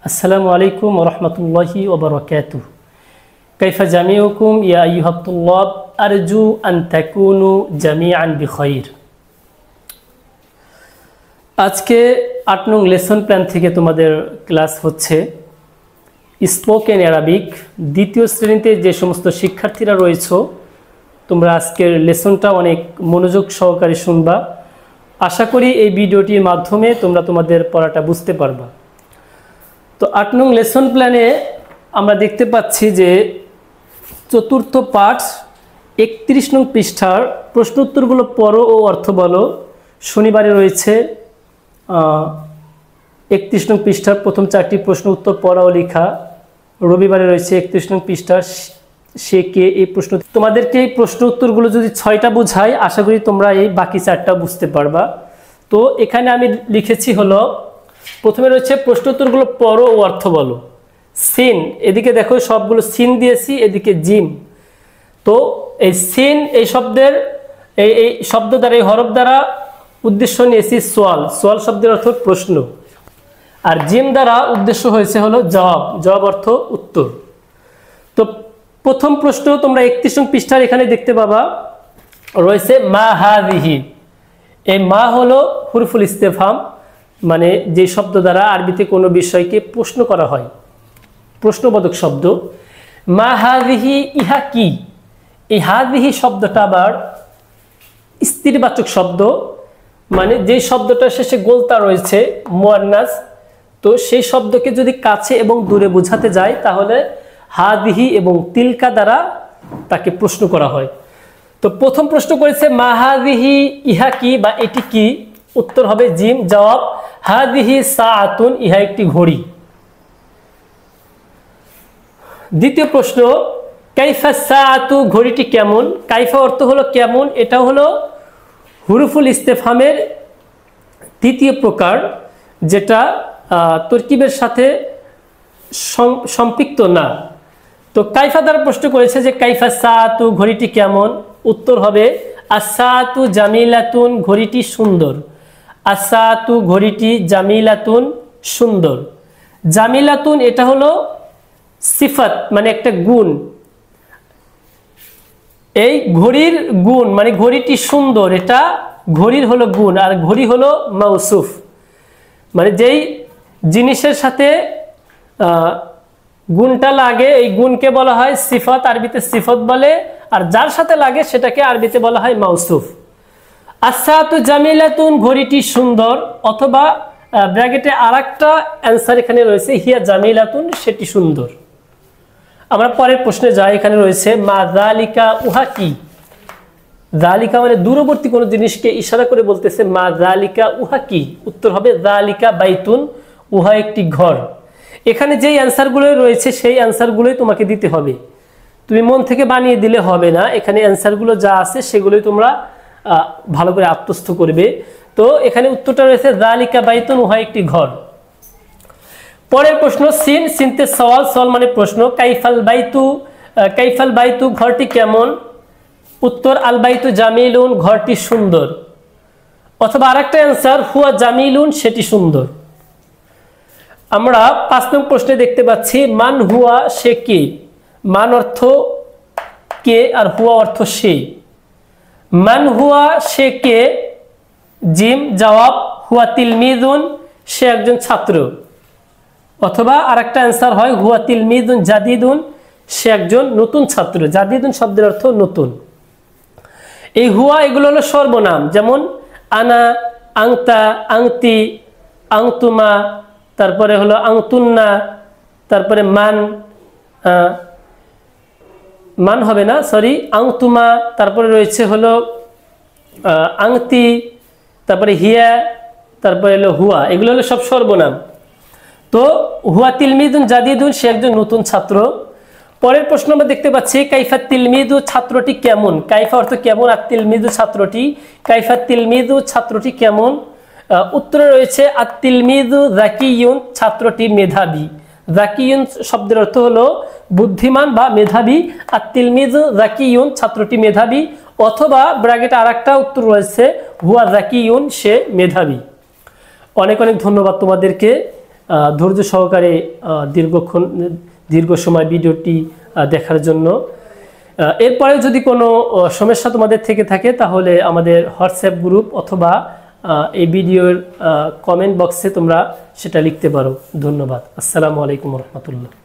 আসসালামু আলাইকুম ওয়া রাহমাতুল্লাহি ওয়া বারাকাতুহু। কাইফা জামিউকুম ইয়া আইয়ুহাত তুল্লাব, আরজু আন তাকুনু জামিআন বিখাইর। আজকে 8 নং লেসন প্ল্যান থেকে তোমাদের ক্লাস হচ্ছে স্পোকেন অ্যারাবিক। দ্বিতীয় শ্রেণীতে যে সমস্ত শিক্ষার্থীরা রয়েছে তোমরা আজকের লেসনটা অনেক মনোযোগ সহকারে শুনবা। আশা করি এই ভিডিওটির মাধ্যমে তোমরা তোমাদের পড়াটা বুঝতে পারবা। তো 8 নং লেসন প্ল্যানে আমরা দেখতে পাচ্ছি যে চতুর্থ পাঠ 31 নং পৃষ্ঠার প্রশ্ন উত্তরগুলো পড়ো ও অর্থ বলো। শনিবারে রয়েছে 31 নং পৃষ্ঠার প্রথম 4টি প্রশ্ন উত্তর পড়া ও লেখা। রবিবারে রয়েছে 31 নং পৃষ্ঠার সে কে এই প্রশ্ন। তোমাদেরকে এই প্রশ্ন উত্তরগুলো যদি 6টা বোঝায় আশা করি তোমরা এই বাকি 4টা বুঝতে পারবা। তো এখানে আমি লিখেছি হলো প্রথমে রয়েছে প্রশ্ন উত্তরগুলো পড়ো ও অর্থ বলো। সিন, এদিকে দেখো সবগুলো সিন দিয়েছি, এদিকে জিম। তো এই সিন এই শব্দের এই শব্দ দ্বারা এই হরফ দ্বারা উদ্দেশ্য নিয়েছি সোয়াল। সোয়াল শব্দের অর্থ প্রশ্ন, আর জিম দ্বারা উদ্দেশ্য হয়েছে হলো জবাব। জবাব অর্থ উত্তর। তো প্রথম প্রশ্ন তোমরা 31 নং পৃষ্ঠার এখানে দেখতে পাবা রয়েছে মা হাযিহি। এই মা হলো হুরফুল ইস্তেফহাম, মানে যে শব্দ দ্বারা আরবিতে কোনো বিষয়কে প্রশ্ন করা হয়, প্রশ্নবোধক শব্দ। মা হাযিহি, ইহা কি। এই হাযিহি শব্দটা আবার স্ত্রীবাচক শব্দ, মানে যে শব্দটা শেষে গোলতা রয়েছে মুয়ান্নাস, তো সেই শব্দকে যদি কাছে এবং দূরে বোঝাতে যায় তাহলে হাযিহি এবং তিলকা দ্বারা তাকে প্রশ্ন করা হয়। তো প্রথম প্রশ্ন করেছে মা হাযিহি, ইহা কি বা এটি কি। উত্তর হবে জিম। জবাব হাযিহি সাআতুন, ইহা একটি ঘড়ি। দ্বিতীয় প্রশ্ন কাইফা সাআতু, ঘড়িটি কেমন। কাইফা অর্থ হলো কেমন, এটা হলো হুরুফুল ইস্তেফহামের তৃতীয় প্রকার, যেটা তরকিবের সাথে সম্পৃক্ত না। তো কাইফা দ্বারা প্রশ্ন করেছে যে কাইফা সাআতু, ঘড়িটি কেমন। উত্তর হবে আস-সাআতু জামিলাতুন, ঘড়িটি সুন্দর। আস-সাআতু, ঘড়িটি জামিলাতুন, সুন্দর। জামিলাতুন এটা হলো সিফাত, মানে একটা গুণ। এই ঘড়ির গুণ মানে ঘড়িটি সুন্দর, এটা ঘড়ির হলো গুণ, আর ঘড়ি হলো মাউসুফ, মানে যেই জিনিসের সাথে গুণটা লাগে এই গুণকে বলা হয় সিফাত, আরবিতে সিফাত বলে, আর যার সাথে লাগে সেটাকে আরবিতে বলা হয় মাউসুফ। আস-সাআতু জামিলাতুন, ঘড়িটি সুন্দর, অথবা ব্র্যাকেটে আরেকটা অ্যান্সার এখানে রয়েছে হিয়া জামিলাতুন, সেটি সুন্দর। আমরা পরের প্রশ্নে যাই। এখানে রয়েছে মা যালিকা, উহা কি। যালিকা মানে দূরবর্তী কোনো জিনিসকে ইশারা করে বলতেছে মা যালিকা, উহা কি। উত্তর হবে যালিকা বাইতুন, উহা একটি ঘর। এখানে যেই অ্যান্সারগুলো রয়েছে সেই অ্যান্সারগুলোই তোমাকে দিতে হবে, তুমি মন থেকে বানিয়ে দিলে হবে না। এখানে অ্যান্সারগুলো যা আছে সেগুলোই তোমরা ভালো করে আত্মস্থ করবে। তো এখানে উত্তরটা রয়েছে যালিকা বাইতুন, উহা একটি ঘর। পরের প্রশ্ন সিন, সিনতে সওয়াল, সওয়াল মানে প্রশ্ন। কাইফাল বাইতু, কাইফাল বাইতু, ঘরটি কেমন। উত্তর আল বাইতু জামিলুন, ঘরটি সুন্দর। অথবা আরেকটা অ্যান্সার হুয়া জামিলুন, সেটি সুন্দর। আমরা 5 নং প্রশ্নে দেখতে পাচ্ছি মান হুয়া, সে কে। মান অর্থ কে, আর হুয়া অর্থ সে। মান হুয়া, সে কে। জিম। জবাব হুয়া তিলমিজুন, সে একজন ছাত্র। অথবা আরেকটা অ্যান্সার হয় হুয়া তিলমিজুন জাদিদুন, সে একজন নতুন ছাত্র। জাদিদুন শব্দের অর্থ নতুন। এই হুয়া এগুলো হলো সর্বনাম, যেমন আনা, আংতা, আংতি, আংতুমা, তারপরে হলো আংতুন্না, তারপরে মান, মান হবে না, সরি, আংতুমা, তারপরে রয়েছে হলো আংতি, তারপরে হিয়া, তারপরে হলো হুয়া, এগুলো হলো সব সর্বনাম। তো হুয়া তিলমিদুন জাদিদুন, সে একজন নতুন ছাত্র। পরের প্রশ্ন আমরা দেখতে পাচ্ছি কাইফা তিলমিদু, ছাত্রটি কেমন। কাইফা অর্থ কেমন, আর তিলমিদু ছাত্রটি। কাইফা তিলমিদু, ছাত্রটি কেমন। উত্তরে রয়েছে আত তিলমিদু যাকিয়ুন, ছাত্রটি মেধাবী। যাকিয়ুন শব্দের অর্থ হলো বুদ্ধিমান বা মেধাবী। আত তিলমিদু যাকিয়ুন, ছাত্রটি মেধাবী। অথবা ব্র্যাকেটে আরেকটা উত্তর রয়েছে হুয়া যাকিয়ুন, সে মেধাবী। অনেক অনেক ধন্যবাদ তোমাদেরকে। ধৈর্য সহকারে দীর্ঘ সময় ভিডিওটি দেখার জন্য। এরপরে যদি কোনো সমস্যা তোমাদের থেকে থাকে তাহলে আমাদের হোয়াটসঅ্যাপ গ্রুপ অথবা এই ভিডিওর কমেন্ট বক্সে তোমরা সেটা লিখতে পারো। ধন্যবাদ। আসসালামু আলাইকুম রহমতুল্লাহ।